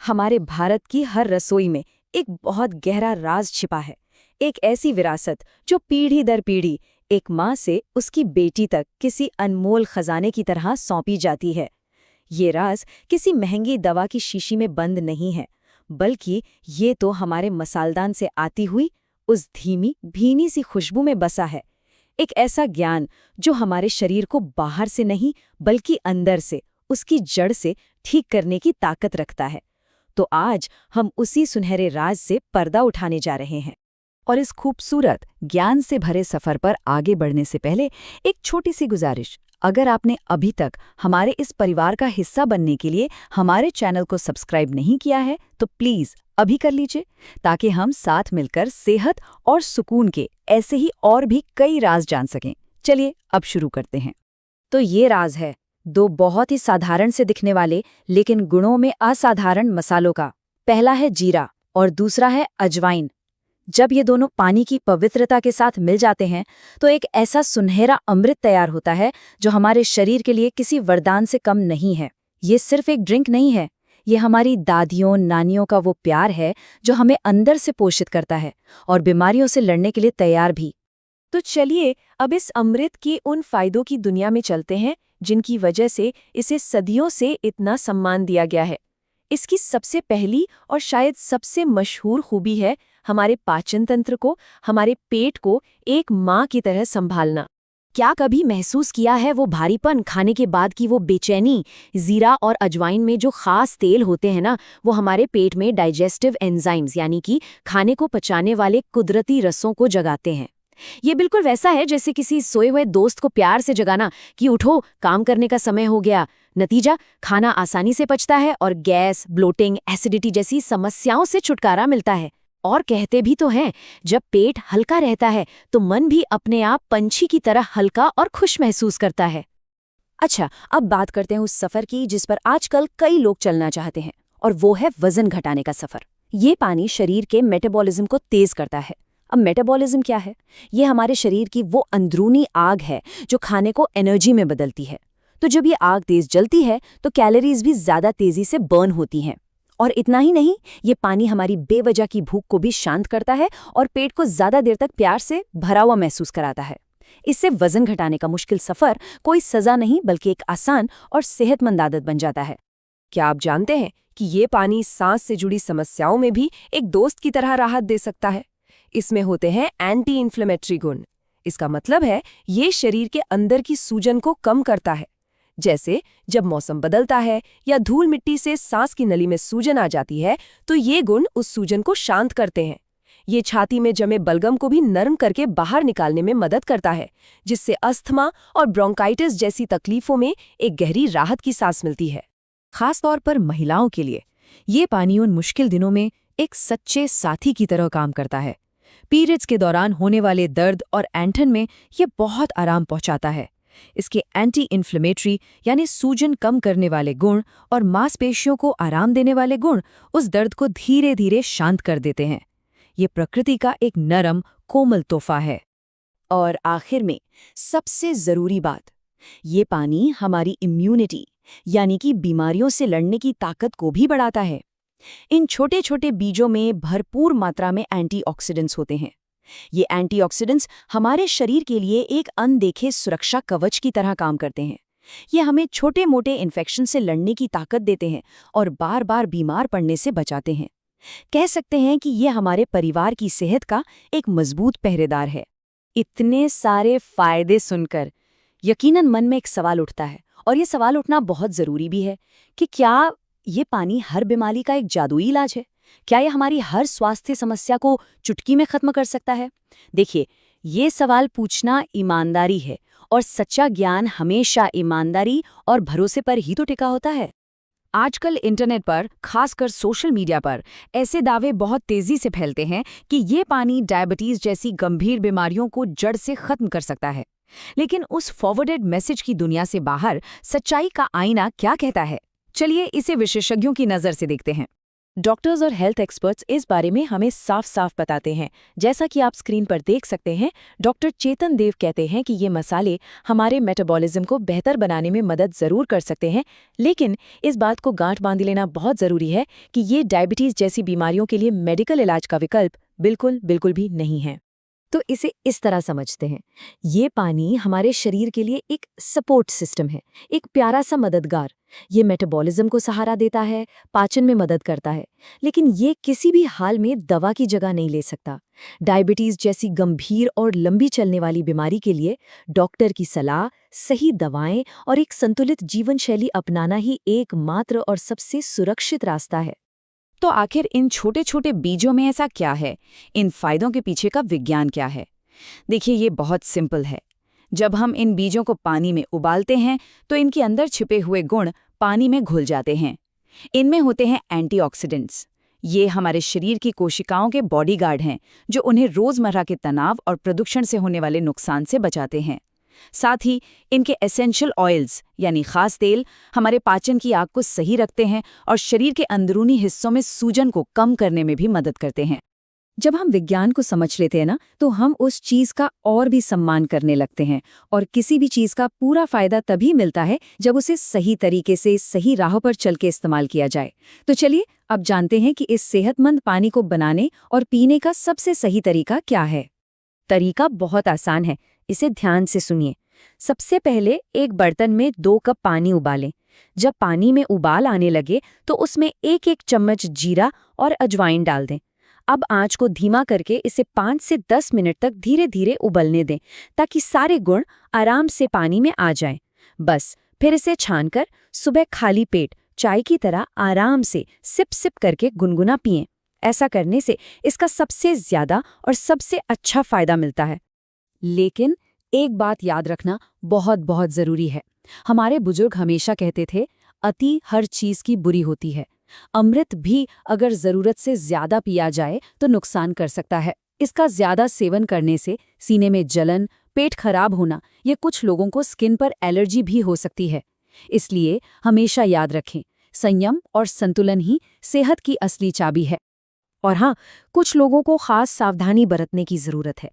हमारे भारत की हर रसोई में एक बहुत गहरा राज छिपा है। एक ऐसी विरासत जो पीढ़ी दर पीढ़ी एक माँ से उसकी बेटी तक किसी अनमोल खजाने की तरह सौंपी जाती है। ये राज किसी महंगी दवा की शीशी में बंद नहीं है, बल्कि ये तो हमारे मसालदान से आती हुई उस धीमी भीनी सी खुशबू में बसा है। एक ऐसा ज्ञान जो हमारे शरीर को बाहर से नहीं बल्कि अंदर से, उसकी जड़ से ठीक करने की ताकत रखता है। तो आज हम उसी सुनहरे राज से पर्दा उठाने जा रहे हैं। और इस खूबसूरत ज्ञान से भरे सफर पर आगे बढ़ने से पहले एक छोटी सी गुजारिश। अगर आपने अभी तक हमारे इस परिवार का हिस्सा बनने के लिए हमारे चैनल को सब्सक्राइब नहीं किया है तो प्लीज़ अभी कर लीजिए, ताकि हम साथ मिलकर सेहत और सुकून के ऐसे ही और भी कई राज जान सकें। चलिए अब शुरू करते हैं। तो ये राज है दो बहुत ही साधारण से दिखने वाले लेकिन गुणों में असाधारण मसालों का। पहला है जीरा और दूसरा है अजवाइन। जब ये दोनों पानी की पवित्रता के साथ मिल जाते हैं तो एक ऐसा सुनहरा अमृत तैयार होता है जो हमारे शरीर के लिए किसी वरदान से कम नहीं है। ये सिर्फ एक ड्रिंक नहीं है, ये हमारी दादियों नानियों का वो प्यार है जो हमें अंदर से पोषित करता है और बीमारियों से लड़ने के लिए तैयार भी। तो चलिए अब इस अमृत की उन फायदों की दुनिया में चलते हैं जिनकी वजह से इसे सदियों से इतना सम्मान दिया गया है। इसकी सबसे पहली और शायद सबसे मशहूर खूबी है हमारे पाचन तंत्र को, हमारे पेट को एक माँ की तरह संभालना। क्या कभी महसूस किया है वो भारीपन खाने के बाद की वो बेचैनी? जीरा और अजवाइन में जो खास तेल होते हैं ना, वो हमारे पेट में डाइजेस्टिव एंजाइम्स यानी कि खाने को पचाने वाले कुदरती रसों को जगाते हैं। ये बिल्कुल वैसा है जैसे किसी सोए हुए दोस्त को प्यार से जगाना कि उठो, काम करने का समय हो गया। नतीजा, खाना आसानी से पचता है और गैस, ब्लोटिंग, एसिडिटी जैसी समस्याओं से छुटकारा मिलता है। और कहते भी तो हैं, जब पेट हल्का रहता है तो मन भी अपने आप पंछी की तरह हल्का और खुश महसूस करता है। अच्छा, अब बात करते हैं उस सफ़र की जिस पर आजकल कई लोग चलना चाहते हैं, और वो है वज़न घटाने का सफ़र। ये पानी शरीर के मेटाबॉलिज्म को तेज़ करता है। अब मेटाबॉलिज्म क्या है? ये हमारे शरीर की वो अंदरूनी आग है जो खाने को एनर्जी में बदलती है। तो जब ये आग तेज जलती है तो कैलोरीज भी ज़्यादा तेज़ी से बर्न होती हैं। और इतना ही नहीं, ये पानी हमारी बेवजह की भूख को भी शांत करता है और पेट को ज़्यादा देर तक प्यार से भरा हुआ महसूस कराता है। इससे वज़न घटाने का मुश्किल सफ़र कोई सज़ा नहीं बल्कि एक आसान और सेहतमंद आदत बन जाता है। क्या आप जानते हैं कि ये पानी सांस से जुड़ी समस्याओं में भी एक दोस्त की तरह राहत दे सकता है? इसमें होते हैं एंटी इन्फ्लेमेटरी गुण। इसका मतलब है ये शरीर के अंदर की सूजन को कम करता है। जैसे जब मौसम बदलता है या धूल मिट्टी से सांस की नली में सूजन आ जाती है तो ये गुण उस सूजन को शांत करते हैं। ये छाती में जमे बलगम को भी नरम करके बाहर निकालने में मदद करता है, जिससे अस्थमा और ब्रोंकाइटिस जैसी तकलीफों में एक गहरी राहत की सांस मिलती है। खास तौर पर महिलाओं के लिए ये पानी उन मुश्किल दिनों में एक सच्चे साथी की तरह काम करता है। पीरियड्स के दौरान होने वाले दर्द और ऐंठन में ये बहुत आराम पहुंचाता है। इसके एंटी इन्फ्लेमेटरी यानी सूजन कम करने वाले गुण और मांसपेशियों को आराम देने वाले गुण उस दर्द को धीरे धीरे शांत कर देते हैं। ये प्रकृति का एक नरम, कोमल तोहफा है। और आखिर में सबसे ज़रूरी बात, ये पानी हमारी इम्यूनिटी यानी कि बीमारियों से लड़ने की ताकत को भी बढ़ाता है। इन छोटे छोटे बीजों में भरपूर मात्रा में एंटीऑक्सीडेंट्स होते हैं। ये एंटीऑक्सीडेंट्स हमारे शरीर के लिए एक अनदेखे सुरक्षा कवच की तरह काम करते हैं। ये हमें छोटे मोटे इन्फेक्शन से लड़ने की ताकत देते हैं और बार बार बीमार पड़ने से बचाते हैं। कह सकते हैं कि ये हमारे परिवार की सेहत का एक मजबूत पहरेदार है। इतने सारे फायदे सुनकर यकीनन मन में एक सवाल उठता है, और ये सवाल उठना बहुत ज़रूरी भी है कि क्या ये पानी हर बीमारी का एक जादुई इलाज है? क्या ये हमारी हर स्वास्थ्य समस्या को चुटकी में खत्म कर सकता है? देखिए, ये सवाल पूछना ईमानदारी है, और सच्चा ज्ञान हमेशा ईमानदारी और भरोसे पर ही तो टिका होता है। आजकल इंटरनेट पर, खासकर सोशल मीडिया पर, ऐसे दावे बहुत तेजी से फैलते हैं कि ये पानी डायबिटीज जैसी गंभीर बीमारियों को जड़ से खत्म कर सकता है। लेकिन उस फॉरवर्डेड मैसेज की दुनिया से बाहर सच्चाई का आईना क्या कहता है? चलिए इसे विशेषज्ञों की नज़र से देखते हैं। डॉक्टर्स और हेल्थ एक्सपर्ट्स इस बारे में हमें साफ साफ बताते हैं। जैसा कि आप स्क्रीन पर देख सकते हैं, डॉक्टर चेतन देव कहते हैं कि ये मसाले हमारे मेटाबॉलिज्म को बेहतर बनाने में मदद ज़रूर कर सकते हैं, लेकिन इस बात को गांठ बांध लेना बहुत ज़रूरी है कि ये डायबिटीज़ जैसी बीमारियों के लिए मेडिकल इलाज का विकल्प बिल्कुल भी नहीं है। तो इसे इस तरह समझते हैं, ये पानी हमारे शरीर के लिए एक सपोर्ट सिस्टम है, एक प्यारा सा मददगार। ये मेटाबॉलिज्म को सहारा देता है, पाचन में मदद करता है, लेकिन ये किसी भी हाल में दवा की जगह नहीं ले सकता। डायबिटीज जैसी गंभीर और लंबी चलने वाली बीमारी के लिए डॉक्टर की सलाह, सही दवाएं और एक संतुलित जीवन शैली अपनाना ही एकमात्र और सबसे सुरक्षित रास्ता है। तो आखिर इन छोटे छोटे बीजों में ऐसा क्या है? इन फायदों के पीछे का विज्ञान क्या है? देखिए, ये बहुत सिंपल है। जब हम इन बीजों को पानी में उबालते हैं तो इनके अंदर छिपे हुए गुण पानी में घुल जाते हैं। इनमें होते हैं एंटीऑक्सीडेंट्स। ये हमारे शरीर की कोशिकाओं के बॉडीगार्ड हैं, जो उन्हें रोजमर्रा के तनाव और प्रदूषण से होने वाले नुकसान से बचाते हैं। साथ ही इनके एसेंशियल ऑयल्स यानी खास तेल हमारे पाचन की आग को सही रखते हैं और शरीर के अंदरूनी हिस्सों में सूजन को कम करने में भी मदद करते हैं। जब हम विज्ञान को समझ लेते हैं ना, तो हम उस चीज का और भी सम्मान करने लगते हैं, और किसी भी चीज का पूरा फायदा तभी मिलता है जब उसे सही तरीके से सही राह पर चल के इस्तेमाल किया जाए। तो चलिए अब जानते हैं कि इस सेहतमंद पानी को बनाने और पीने का सबसे सही तरीका क्या है। तरीका बहुत आसान है, इसे ध्यान से सुनिए। सबसे पहले एक बर्तन में 2 कप पानी उबालें। जब पानी में उबाल आने लगे तो उसमें 1-1 चम्मच जीरा और अजवाइन डाल दें। अब आंच को धीमा करके इसे 5 से 10 मिनट तक धीरे धीरे उबलने दें, ताकि सारे गुण आराम से पानी में आ जाएं। बस फिर इसे छानकर सुबह खाली पेट चाय की तरह आराम से सिप सिप करके गुनगुना पिएं। ऐसा करने से इसका सबसे ज्यादा और सबसे अच्छा फायदा मिलता है। लेकिन एक बात याद रखना बहुत बहुत जरूरी है। हमारे बुजुर्ग हमेशा कहते थे, अति हर चीज की बुरी होती है। अमृत भी अगर जरूरत से ज्यादा पिया जाए तो नुकसान कर सकता है। इसका ज्यादा सेवन करने से सीने में जलन, पेट खराब होना या कुछ लोगों को स्किन पर एलर्जी भी हो सकती है। इसलिए हमेशा याद रखें, संयम और संतुलन ही सेहत की असली चाबी है। और हाँ, कुछ लोगों को खास सावधानी बरतने की जरूरत है।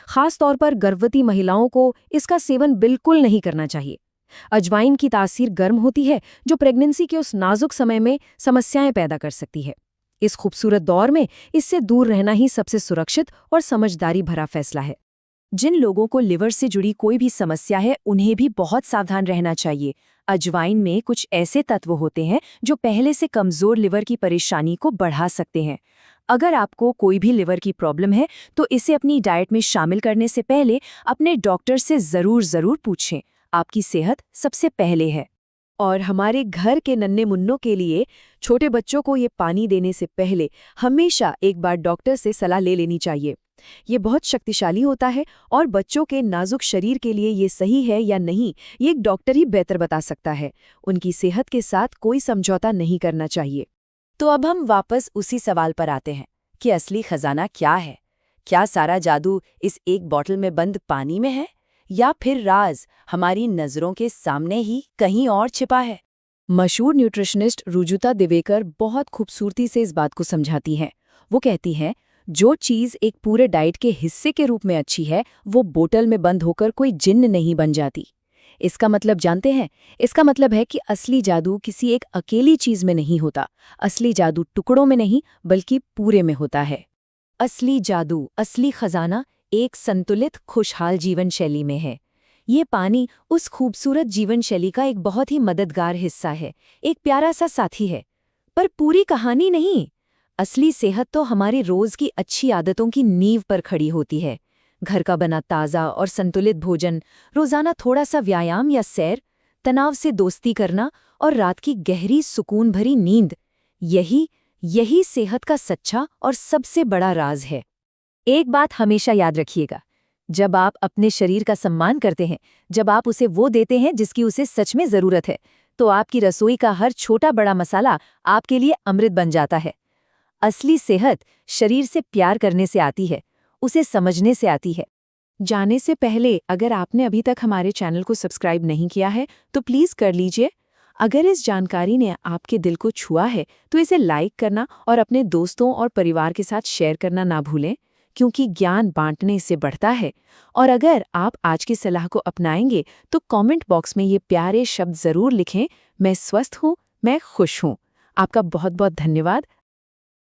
खास तौर पर गर्भवती महिलाओं को इसका सेवन बिल्कुल नहीं करना चाहिए। अजवाइन की तासीर गर्म होती है, जो प्रेगनेंसी के उस नाजुक समय में समस्याएं पैदा कर सकती है। इस खूबसूरत दौर में इससे दूर रहना ही सबसे सुरक्षित और समझदारी भरा फैसला है। जिन लोगों को लिवर से जुड़ी कोई भी समस्या है, उन्हें भी बहुत सावधान रहना चाहिए। अजवाइन में कुछ ऐसे तत्व होते हैं जो पहले से कमजोर लिवर की परेशानी को बढ़ा सकते हैं। अगर आपको कोई भी लिवर की प्रॉब्लम है तो इसे अपनी डाइट में शामिल करने से पहले अपने डॉक्टर से जरूर पूछें। आपकी सेहत सबसे पहले है। और हमारे घर के नन्हे मुन्नों के लिए छोटे बच्चों को ये पानी देने से पहले हमेशा एक बार डॉक्टर से सलाह ले लेनी चाहिए। ये बहुत शक्तिशाली होता है और बच्चों के नाजुक शरीर के लिए ये सही है या नहीं, ये एक डॉक्टर ही बेहतर बता सकता है। उनकी सेहत के साथ कोई समझौता नहीं करना चाहिए। तो अब हम वापस उसी सवाल पर आते हैं कि असली खजाना क्या है? क्या सारा जादू इस एक बोतल में बंद पानी में है, या फिर राज हमारी नजरों के सामने ही कहीं और छिपा है? मशहूर न्यूट्रिशनिस्ट रुजुता दिवेकर बहुत खूबसूरती से इस बात को समझाती है। वो कहती है, जो चीज़ एक पूरे डाइट के हिस्से के रूप में अच्छी है, वो बोतल में बंद होकर कोई जिन्न नहीं बन जाती। इसका मतलब जानते हैं? इसका मतलब है कि असली जादू किसी एक अकेली चीज में नहीं होता। असली जादू टुकड़ों में नहीं, बल्कि पूरे में होता है। असली जादू, असली खजाना एक संतुलित खुशहाल जीवन शैली में है। ये पानी उस खूबसूरत जीवन शैली का एक बहुत ही मददगार हिस्सा है, एक प्यारा सा साथी है, पर पूरी कहानी नहीं। असली सेहत तो हमारी रोज की अच्छी आदतों की नींव पर खड़ी होती है। घर का बना ताज़ा और संतुलित भोजन, रोजाना थोड़ा सा व्यायाम या सैर, तनाव से दोस्ती करना और रात की गहरी सुकून भरी नींद, यही सेहत का सच्चा और सबसे बड़ा राज है। एक बात हमेशा याद रखिएगा, जब आप अपने शरीर का सम्मान करते हैं, जब आप उसे वो देते हैं जिसकी उसे सच में जरूरत है, तो आपकी रसोई का हर छोटा बड़ा मसाला आपके लिए अमृत बन जाता है। असली सेहत शरीर से प्यार करने से आती है, उसे समझने से आती है। जाने से पहले अगर आपने अभी तक हमारे चैनल को सब्सक्राइब नहीं किया है तो प्लीज़ कर लीजिए। अगर इस जानकारी ने आपके दिल को छुआ है तो इसे लाइक करना और अपने दोस्तों और परिवार के साथ शेयर करना ना भूलें, क्योंकि ज्ञान बांटने से बढ़ता है। और अगर आप आज की सलाह को अपनाएंगे तो कमेंट बॉक्स में ये प्यारे शब्द ज़रूर लिखें, मैं स्वस्थ हूँ, मैं खुश हूँ। आपका बहुत बहुत धन्यवाद।